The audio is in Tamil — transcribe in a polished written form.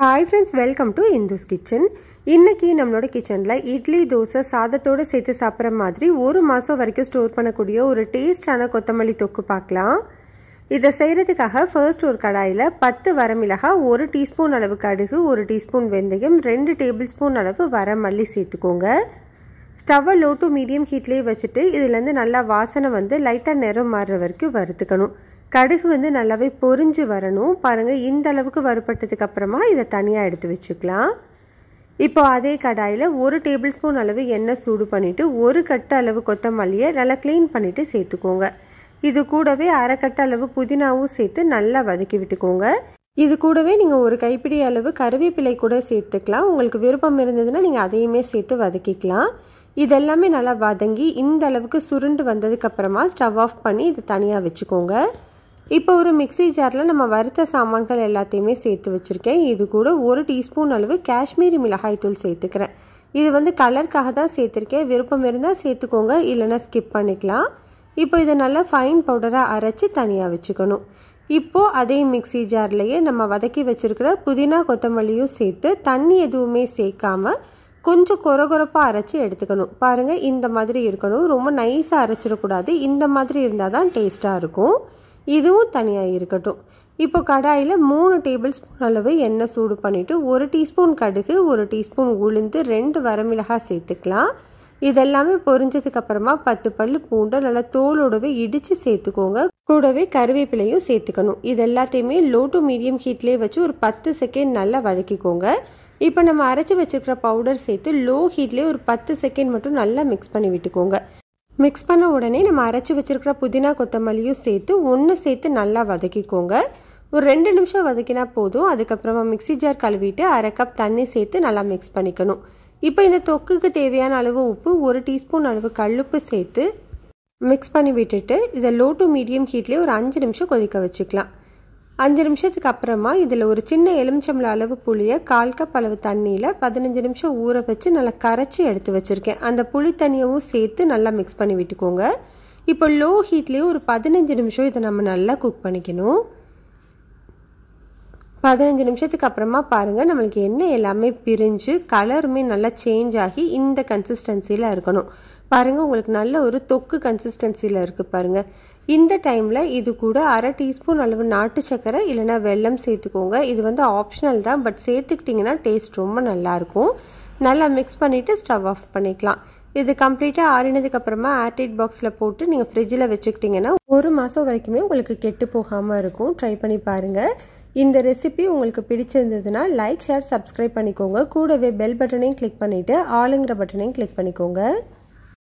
Hi friends, welcome to Indu's Kitchen. இன்னைக்கு நம்மளோட கிச்சன்ல இட்லி தோசை சாதத்தோட சேர்த்து சாப்பிட்ற மாதிரி ஒரு மாசம் வரைக்கும் ஸ்டோர் பண்ணக்கூடிய ஒரு டேஸ்டான கொத்தமல்லி தொக்கு பார்க்கலாம். இதை செய்யறதுக்காக ஃபர்ஸ்ட் ஒரு கடாயில 10 வரமிளகாய், 1 டீஸ்பூன் அளவு கடுகு, 1 டீஸ்பூன் வெந்தயம், 2 டேபிள் ஸ்பூன் அளவு வரமல்லி சேர்த்துக்கோங்க. ஸ்டவ்வை லோ டு மீடியம் ஹீட்லேயே வச்சுட்டு இதுலேருந்து நல்லா வாசனை வந்து லைட்டாக நிறம் மாறுற வரைக்கும் வறுத்துக்கணும். கடுகு வந்து நல்லாவே பொரிஞ்சு வரணும். பாருங்கள், இந்த அளவுக்கு வறுப்பட்டதுக்கு அப்புறமா இதை தனியாக எடுத்து வச்சுக்கலாம். இப்போ அதே கடாயில் 1 டேபிள் ஸ்பூன் அளவு எண்ணெய் சூடு பண்ணிவிட்டு 1 கட்டு அளவு கொத்தமல்லியை நல்லா க்ளீன் பண்ணிவிட்டு சேர்த்துக்கோங்க. இது கூடவே அரை கட்டு அளவு புதினாவும் சேர்த்து நல்லா வதக்கி விட்டுக்கோங்க. இது கூடவே நீங்கள் ஒரு கைப்பிடி அளவு கருவேப்பிலை கூட சேர்த்துக்கலாம். உங்களுக்கு விருப்பம் இருந்ததுன்னா நீங்கள் அதையுமே சேர்த்து வதக்கிக்கலாம். இதெல்லாமே நல்லா வதங்கி இந்த அளவுக்கு சுருண்டு வந்ததுக்கப்புறமா ஸ்டவ் ஆஃப் பண்ணி இது தனியாக வச்சுக்கோங்க. இப்போ ஒரு மிக்சி ஜாரில் நம்ம வறுத்த சாமான்கள் எல்லாத்தையுமே சேர்த்து வச்சுருக்கேன். இது கூட 1 டீஸ்பூன் அளவு காஷ்மீரி மிளகாய் தூள் சேர்த்துக்கிறேன். இது வந்து கலருக்காக தான் சேர்த்துருக்கேன். விருப்பம் இருந்தால் சேர்த்துக்கோங்க, இல்லைன்னா ஸ்கிப் பண்ணிக்கலாம். இப்போ இதை நல்லா ஃபைன் பவுடராக அரைச்சி தனியாக வச்சுக்கணும். இப்போது அதே மிக்சி ஜார்லேயே நம்ம வதக்கி வச்சுருக்கிற புதினா கொத்தமல்லியும் சேர்த்து தண்ணி எதுவுமே சேர்க்காமல் கொஞ்சம் கொரகொரப்பாக அரைச்சி எடுத்துக்கணும். பாருங்கள், இந்த மாதிரி இருக்கணும். ரொம்ப நைஸாக அரைச்சிடக்கூடாது. இந்த மாதிரி இருந்தால் தான் டேஸ்ட்டாக இருக்கும். இதுவும் தனியாக இருக்கட்டும். இப்போ கடாயில் 3 டேபிள் ஸ்பூன் அளவு எண்ணெய் சூடு பண்ணிவிட்டு 1 டீஸ்பூன் கடுகு, 1 டீஸ்பூன் உளுந்து, 2 வரமிளகாய் சேர்த்துக்கலாம். இதெல்லாமே பொரிஞ்சதுக்கப்புறமா 10 பல்லு பூண்டை நல்லா தோலோடவே இடித்து சேர்த்துக்கோங்க. கூடவே கருவேப்பிலையும் சேர்த்துக்கணும். இது எல்லாத்தையுமே லோ டு மீடியம் ஹீட்லேயே வச்சு ஒரு 10 செகண்ட் நல்லா வதக்கிக்கோங்க. இப்போ நம்ம அரைச்சி வச்சுருக்கிற பவுடர் சேர்த்து லோ ஹீட்லேயே ஒரு 10 செகண்ட் மட்டும் நல்லா மிக்ஸ் பண்ணி விட்டுக்கோங்க. மிக்ஸ் பண்ண உடனே நம்ம அரைச்சி வச்சுருக்கிற புதினா கொத்தமல்லியும் சேர்த்து ஒன்று சேர்த்து நல்லா வதக்கிக்கோங்க. ஒரு 2 நிமிஷம் வதக்கினா போதும். அதுக்கப்புறமா மிக்சி ஜார் கழுவிட்டு அரை கப் தண்ணி சேர்த்து நல்லா மிக்ஸ் பண்ணிக்கணும். இப்போ இந்த தொக்குக்கு தேவையான அளவு உப்பு, 1 டீஸ்பூன் அளவு கல்லுப்பு சேர்த்து மிக்ஸ் பண்ணி விட்டுட்டு இதை லோ டு மீடியம் ஹீட்லேயே ஒரு 5 நிமிஷம் கொதிக்க வச்சுக்கலாம். 5 நிமிஷத்துக்கு அப்புறமா இதில் ஒரு சின்ன எலுமிச்சம்பழம் அளவு புளியை 1/4 கப் அளவு தண்ணியில் 15 நிமிஷம் ஊற வச்சு நல்லா கரைச்சி எடுத்து வச்சுருக்கேன். அந்த புளி தண்ணியவும் சேர்த்து நல்லா மிக்ஸ் பண்ணி விட்டுக்கோங்க. இப்போ லோ ஹீட்லேயே ஒரு 15 நிமிஷம் இதை நம்ம நல்லா குக் பண்ணிக்கணும். 15 நிமிஷத்துக்கு அப்புறமா பாருங்கள், நம்மளுக்கு எண்ணெய் எல்லாமே பிரிஞ்சு கலருமே நல்லா சேஞ்ச் ஆகி இந்த கன்சிஸ்டன்சியில் இருக்கணும். பாருங்கள், உங்களுக்கு நல்ல ஒரு தொக்கு கன்சிஸ்டன்சியில் இருக்குது பாருங்கள். இந்த டைமில் இது கூட அரை டீஸ்பூன் அளவு நாட்டு சர்க்கரை இல்லைனா வெல்லம் சேர்த்துக்கோங்க. இது வந்து ஆப்ஷனல் தான், பட் சேர்த்துக்கிட்டிங்கன்னா டேஸ்ட் ரொம்ப நல்லாயிருக்கும். நல்லா மிக்ஸ் பண்ணிவிட்டு ஸ்டவ் ஆஃப் பண்ணிக்கலாம். இது கம்ப்ளீட்டாக ஆறினதுக்கப்புறமா ஏர்டைட் பாக்ஸில் போட்டு நீங்கள் ஃப்ரிட்ஜில் வச்சுக்கிட்டிங்கன்னா ஒரு மாதம் வரைக்குமே உங்களுக்கு கெட்டு போகாமல் இருக்கும். ட்ரை பண்ணி பாருங்கள். இந்த ரெசிபி உங்களுக்கு பிடிச்சிருந்ததுன்னா லைக், ஷேர், சப்ஸ்கிரைப் பண்ணிக்கோங்க. கூடவே பெல் பட்டனையும் கிளிக் பண்ணிவிட்டு ஆளுங்கிற பட்டனையும் கிளிக் பண்ணிக்கோங்க.